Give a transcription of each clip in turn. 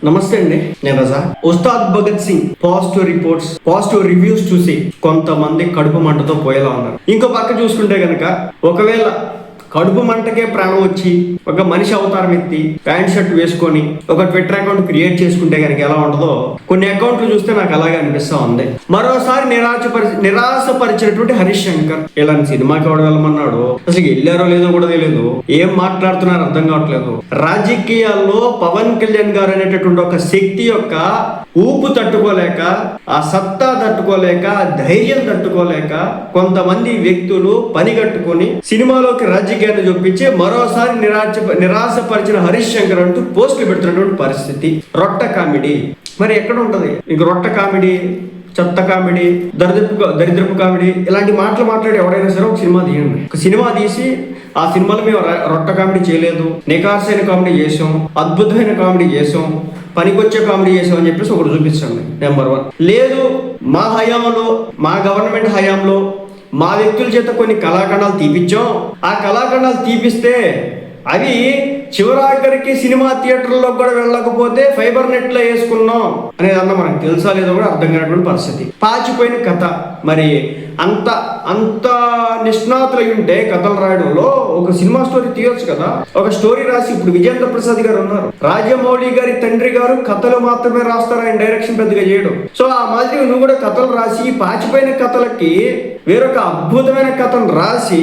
నమస్తే అండి, నేను Raza. Ustaad Bhagat Singh positive reports, positive reviews చూసి కొంతమంది కడుపు మంటతో పోయేలా ఉన్నారు. ఇంకో పక్క చూసుకుంటే గనక ఒకవేళ కడుపు మంటకే ప్రాణం వచ్చి ఒక మనిషి అవతారం ఎత్తి ప్యాంట్ షర్ట్ వేసుకొని ఒక ట్విట్టర్ అకౌంట్ క్రియేట్ చేసుకుంటే కనుక ఎలా ఉండదో కొన్ని అకౌంట్లు చూస్తే నాకు అలాగే అనిపిస్తా ఉంది. మరోసారి నిరాశపరిచినటువంటి హరీష్ శంకర్ ఇలాంటి సినిమాకి ఎవడు వెళ్ళమన్నాడు, అసలు వెళ్ళారో లేదో కూడా తెలియదు, ఏం మాట్లాడుతున్నారో అర్థం కావట్లేదు. రాజకీయాల్లో పవన్ కళ్యాణ్ గారు అనేటటువంటి ఒక శక్తి యొక్క ఊపు తట్టుకోలేక, ఆ సత్తా తట్టుకోలేక, ధైర్యం తట్టుకోలేక కొంతమంది వ్యక్తులు పనిగట్టుకొని సినిమాలోకి రాజకీయాన్ని చూపించి మరోసారి నిరాశపరిచిన హరీష్ శంకర్ అంటూ పోస్టులు పెడుతున్నటువంటి పరిస్థితి. రొట్ట కామెడీ మరి ఎక్కడ ఉంటది? ఇంక రొట్ట కామెడీ, చెత్త కామెడీ, దరిద్రపు కామెడీ ఇలాంటి మాటలు మాట్లాడి ఎవరైనా సరే ఒక సినిమా తీయండి. ఒక సినిమా తీసి ఆ సినిమాలో మేము రొట్ట కామెడీ చేయలేదు, నికార్సైన కామెడీ చేసాం, అద్భుతమైన కామెడీ చేసాం, పనికొచ్చే కామెడీ చేసాం అని చెప్పేసి ఒకటి చూపించండి. నెంబర్ 1. లేదు మా హయాంలో, మా గవర్నమెంట్ హయాంలో మా వ్యక్తుల చేత కొన్ని కళాఖండాలు తీపిచ్చాం, ఆ కళాఖండాలు తీపిస్తే అవి చివరాఖరికి సినిమా థియేటర్లో కూడా వెళ్ళకపోతే ఫైబర్ నెట్ లో వేసుకున్నాం అనేది అన్న మనకు తెలుసా లేదో కూడా అర్థం కానటువంటి పరిస్థితి. పాచిపోయిన కథ. మరి అంత నిష్ణాతులు ఉంటే కథలు రాయడంలో ఒక సినిమా స్టోరీ తీయొచ్చు కదా. ఒక స్టోరీ రాసి, ఇప్పుడు విజేంద్ర ప్రసాద్ గారు ఉన్నారు, రాజమౌళి గారి తండ్రి గారు కథలు మాత్రమే రాస్తారు, ఆయన డైరెక్షన్ పెద్దగా చేయడం. సో ఆ మాదిరి నువ్వు కూడా కథలు రాసి పాచిపోయిన కథలకి వేరొక అద్భుతమైన కథను రాసి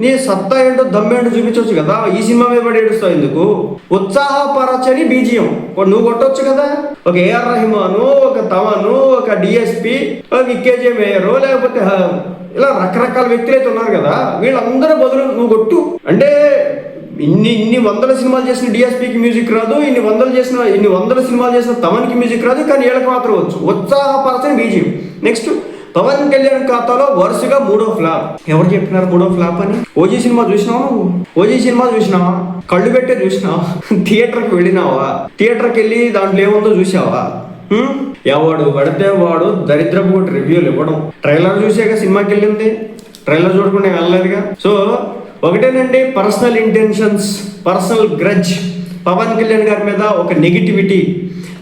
నీ సత్తా ఏంటో దమ్మేంటో చూపించవచ్చు కదా. ఈ సినిమా మీద పడి ఏడుస్తావు ఎందుకు? ఉత్సాహపరచని బీజియం నువ్వు కొట్టొచ్చు కదా. ఒక ఏఆర్ రెహమాను, ఒక తమను, ఒక డిఎస్పి, ఒక వికేజే మేయరు, లేకపోతే ఇలా రకరకాల వ్యక్తులు అయితే ఉన్నారు కదా, వీళ్ళందరూ బదులు నువ్వు కొట్టు. అంటే ఇన్ని వందల సినిమాలు చేసిన డిఎస్పీకి మ్యూజిక్ రాదు, ఇన్ని వందల సినిమాలు చేసిన తమన్కి మ్యూజిక్ రాదు, కానీ వీళ్ళకి మాత్రం వచ్చు. ఉత్సాహపరచని బీజియం. నెక్స్ట్ పవన్ కళ్యాణ్ ఖాతాలో వరుసగా 3వ ఫ్లాప్. ఎవరు చెప్పినారు 3వ ఫ్లాప్ అని? ఓజీ సినిమా చూసినావా నువ్వు? ఓజీ సినిమా చూసినావా? కళ్ళు పెట్టే చూసినావా? థియేటర్కి వెళ్ళినావా? థియేటర్కి వెళ్ళి దాంట్లో ఏముందో చూసావా? ఎవడు పడితే వాడు దరిద్రపు రివ్యూలు ఇవ్వడం. ట్రైలర్ చూసాక సినిమాకి వెళ్ళింది, ట్రైలర్ చూడకుండా వెళ్ళలేదుగా. సో ఒకటేనండి, personal intentions, personal grudge, Pawan Kalyan గారి మీద ఒక నెగిటివిటీ.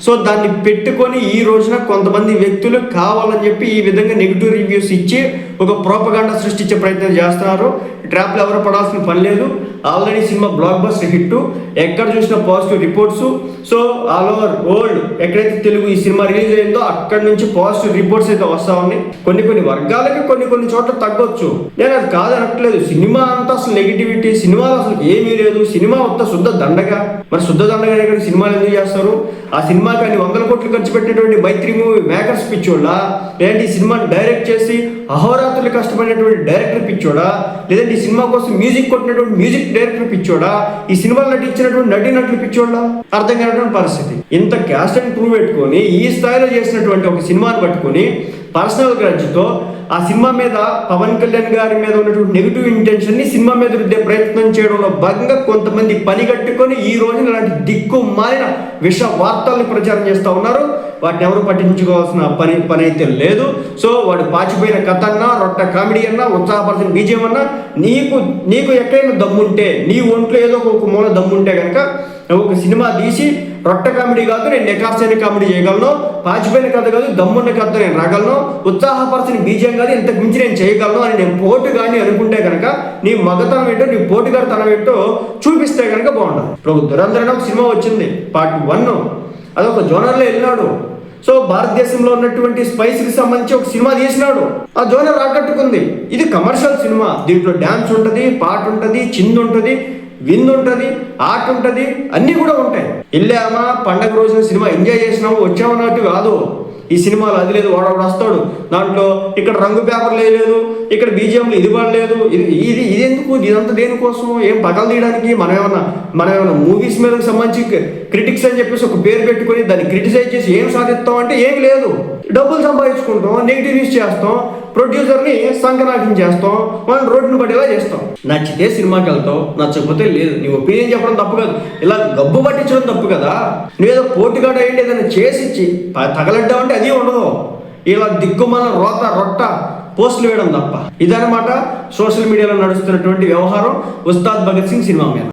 సో దాన్ని పెట్టుకొని ఈ రోజున కొంతమంది వ్యక్తులు కావాలని చెప్పి ఈ విధంగా నెగిటివ్ రివ్యూస్ ఇచ్చి ఒక ప్రోపగాండా సృష్టించే ప్రయత్నం చేస్తున్నారు. ట్రాప్లో ఎవరు పడాల్సిన పని లేదు. Already cinema block buster hit, ఎక్కడ చూసిన positive reports. So all over world ఎక్కడైతే తెలుగు ఈ సినిమా రిలీజ్ అయిందో అక్కడ నుంచి పాజిటివ్ రిపోర్ట్స్ అయితే వస్తా ఉన్నాయి. కొన్ని వర్గాలకి కొన్ని చోట్ల తగ్గొచ్చు, నేను అది కాదనట్లేదు. సినిమా అంతా అసలు నెగిటివిటీ, సినిమాలో అసలు ఏమీ లేదు, సినిమా మొత్తం శుద్ధ దండగా. మరి శుద్ధ దండగా ఎక్కడ సినిమాలు ఎందుకు చేస్తారు? ఆ సినిమాకి అన్ని 100 కోట్లు ఖర్చు పెట్టినటువంటి మైత్రి మూవీ మేకర్స్ పిచ్చోడా, లేదంటే ఈ సినిమాని డైరెక్ట్ చేసి అహోరాత్రులు కష్టపడినటువంటి డైరెక్టర్ పిచ్చోడా, లేదంటే ఈ సినిమా కోసం మ్యూజిక్ కొట్టినటువంటి మ్యూజిక్ డైరెక్టర్ పిచ్చోడా, ఈ సినిమాలో నటించినటువంటి నటులు పిచ్చోడా? అర్థం కానటువంటి పరిస్థితి. ఇంత క్యాస్ట్ అండ్ క్రూ పెట్టుకొని ఈ స్థాయిలో చేసినటువంటి ఒక సినిమాని పట్టుకొని పర్సనల్ గ్రడ్జ్తో ఆ సినిమా మీద పవన్ కళ్యాణ్ గారి మీద ఉన్నటువంటి నెగిటివ్ ఇంటెన్షన్ ని సినిమా మీద రుద్దే ప్రయత్నం చేయడంలో భాగంగా కొంతమంది పని కట్టుకొని ఈ రోజున ఇలాంటి దిక్కు మారిన విష వార్తల్ని ప్రచారం చేస్తూ ఉన్నారు. వాటిని ఎవరు పట్టించుకోవాల్సిన పని అయితే లేదు. సో వాడు పాచిపోయిన కథ అన్నా, రొట్ట కామెడీ అన్నా, ఉత్సాహపరిచిన బీజం అన్నా, నీకు ఎక్కడైనా దమ్ముంటే, నీ ఒంట్లో ఏదో ఒక మూల దమ్ముంటే కనుక ఒక సినిమా తీసి రొట్ట కామెడీ కాదు నేను నికార్సైన కామెడీ చేయగలను, పాచిపోయిన కథ కాదు దమ్మున్న కథ నేను రాగలను, ఉత్సాహపరిచిన బీజం కాదు ఇంతకు మించి నేను చేయగలను అని నేను పోటు కానీ అనుకుంటే కనుక నీ మగతనం ఏంటో, నీ పోటుగారితనం ఏంటో చూపిస్తే కనుక బాగుంటుంది. ఇప్పుడు దురంధరణ ఒక సినిమా వచ్చింది, పార్ట్ 1, అదొక జోనర్లో వెళ్ళినాడు. సో భారతదేశంలో ఉన్నటువంటి స్పైస్కి సంబంధించి ఒక సినిమా తీసినాడు, ఆ జోనర్ ఆకట్టుకుంది. ఇది కమర్షియల్ సినిమా, దీంట్లో డ్యాన్స్ ఉంటుంది, పాట ఉంటుంది, చిందు ఉంటుంది, విందు ఉంటుంది, ఆట ఉంటుంది, అన్నీ కూడా ఉంటాయి. వెళ్ళామా పండగ రోజున సినిమా ఎంజాయ్ చేసినాము వచ్చామన్నట్టు కాదు. ఈ సినిమాలో అది లేదు, వాడు వస్తాడు దాంట్లో, ఇక్కడ రంగు పేపర్లు లేదు, ఇక్కడ బీజిఎంలు ఇది పడలేదు, ఇది ఎందుకు, ఇదంతా దేనికోసం? ఏం పగలు తీయడానికి? మనం ఏమన్నా మూవీస్ మీద సంబంధించి క్రిటిక్స్ అని చెప్పేసి ఒక పేరు పెట్టుకొని దాన్ని క్రిటిసైజ్ చేసి ఏం సాధిస్తాం అంటే ఏం లేదు. డబ్బులు సంపాదించుకుంటాం, నెగిటివ్ న్యూస్ చేస్తాం, ప్రొడ్యూసర్ని సంకనాటం చేస్తాం, మనం రోడ్డును పడేలా చేస్తాం. నచ్చితే సినిమాకి వెళ్తావు, నచ్చకపోతే లేదు. నీ ఒపీనియన్ చెప్పడం తప్పు కాదు, ఇలా గబ్బు పట్టించడం తప్పు కదా. నువ్వేదో పోటుగాడ అయ్యింది ఏదైనా చేసిచ్చి తగలడ్డామంటే అది ఉండదు. ఇలా దిక్కుమాల రొట్ట పోస్టులు వేయడం తప్ప. ఇదనమాట సోషల్ మీడియాలో నడుస్తున్నటువంటి వ్యవహారం ఉస్తాద్ భగత్ సింగ్ సినిమా మీద.